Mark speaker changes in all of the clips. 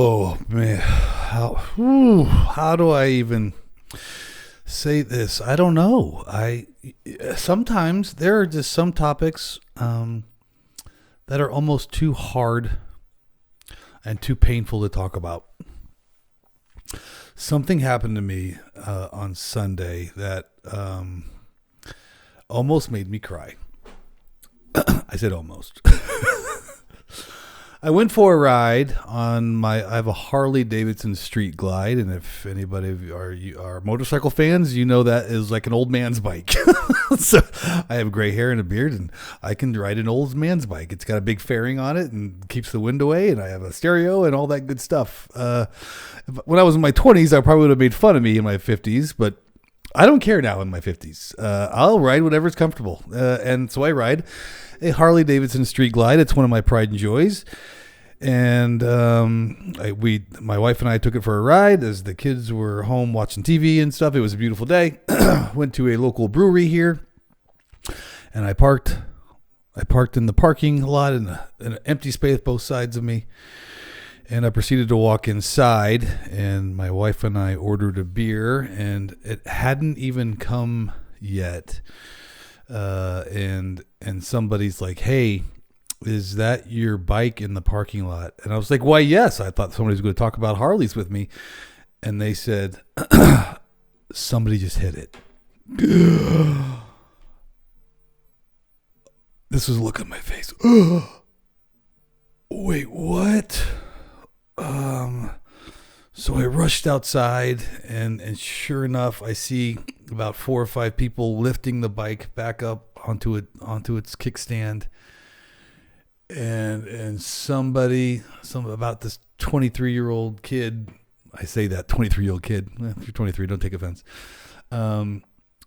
Speaker 1: Oh man, how do I even say this? I don't know. I sometimes there are just some topics that are almost too hard and too painful to talk about. Something happened to me on Sunday that almost made me cry. I said almost. I went for a ride on I have a Harley Davidson Street Glide, and if anybody of you are motorcycle fans, you know that is like an old man's bike. So I have gray hair and a beard, and I can ride an old man's bike. It's got a big fairing on it and keeps the wind away, and I have a stereo and all that good stuff. When I was in my 20s, I probably would have made fun of me in my 50s, but I don't care now in my 50s. I'll ride whatever's comfortable, and so I ride a Harley Davidson Street Glide. It's one of my pride and joys. And my wife and I took it for a ride as the kids were home watching TV and stuff. It was a beautiful day. Went to a local brewery here, and I parked in the parking lot in an empty space both sides of me. And I proceeded to walk inside, and my wife and I ordered a beer, and it hadn't even come yet. And somebody's like, "Hey, is that your bike in the parking lot?" And I was like, "Why, yes." I thought somebody was going to talk about Harleys with me. And they said, "Somebody just hit it." This was a look on my face. Wait, what? So I rushed outside, and sure enough, I see about 4 or 5 people lifting the bike back up onto its kickstand, and somebody about this 23-year-old kid. I say that 23-year-old kid. If you're 23, don't take offense.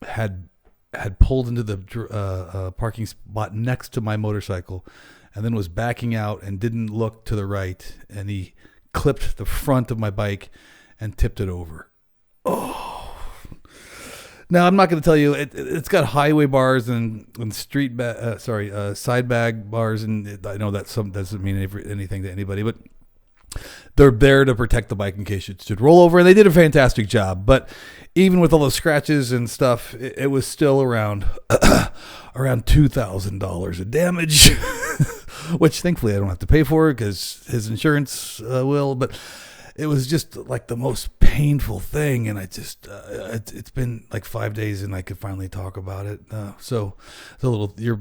Speaker 1: Had pulled into the parking spot next to my motorcycle, and then was backing out and didn't look to the right, and he clipped the front of my bike and tipped it over. Oh. Now, I'm not going to tell you, it's got highway bars and side bag bars, and I know that some doesn't mean anything to anybody, but they're there to protect the bike in case it should roll over, and they did a fantastic job. But even with all those scratches and stuff, it was still around $2,000 of damage, which thankfully I don't have to pay for because his insurance will. But it was just like the most painful thing, and I just it's been like 5 days, and I could finally talk about it. So it's a little, you're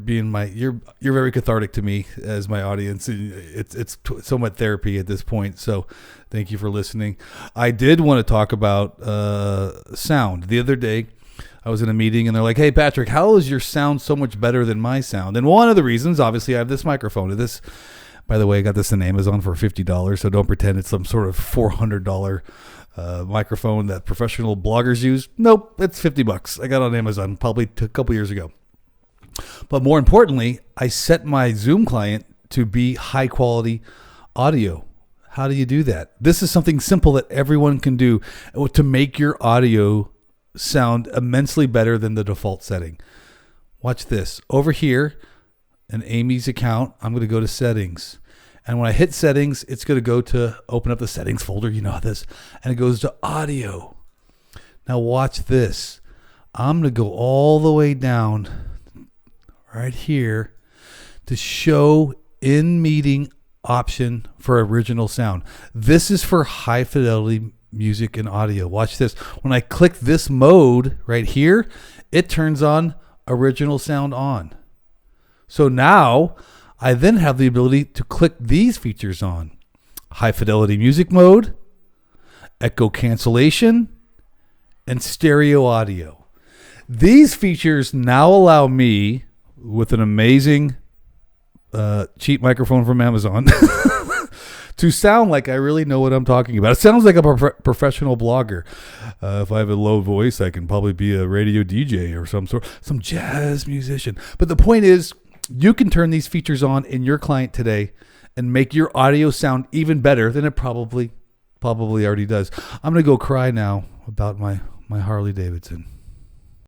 Speaker 1: very cathartic to me as my audience. It's somewhat therapy at this point. So thank you for listening. I did want to talk about sound. The other day, I was in a meeting, and they're like, "Hey, Patrick, how is your sound so much better than my sound?" And one of the reasons, obviously, I have this microphone. This, by the way, I got this on Amazon for $50, so don't pretend it's some sort of $400 microphone that professional bloggers use. Nope, it's $50. I got it on Amazon probably a couple years ago. But more importantly, I set my Zoom client to be high quality audio. How do you do that? This is something simple that everyone can do to make your audio sound immensely better than the default setting. Watch this. Over here in Amy's account, I'm going to go to settings. And when I hit settings, it's going to go to open up the settings folder. You know this. And it goes to audio. Now watch this. I'm going to go all the way down right here to show in meeting option for original sound. This is for high fidelity music and audio. Watch this. When I click this mode right here, it turns on original sound on. So now I then have the ability to click these features on: high fidelity music mode, echo cancellation, and stereo audio. These features now allow me, with an amazing cheap microphone from Amazon, to sound like I really know what I'm talking about. It sounds like a professional blogger. If I have a low voice, I can probably be a radio DJ or some jazz musician. But the point is, you can turn these features on in your client today and make your audio sound even better than it probably already does. I'm going to go cry now about my Harley Davidson.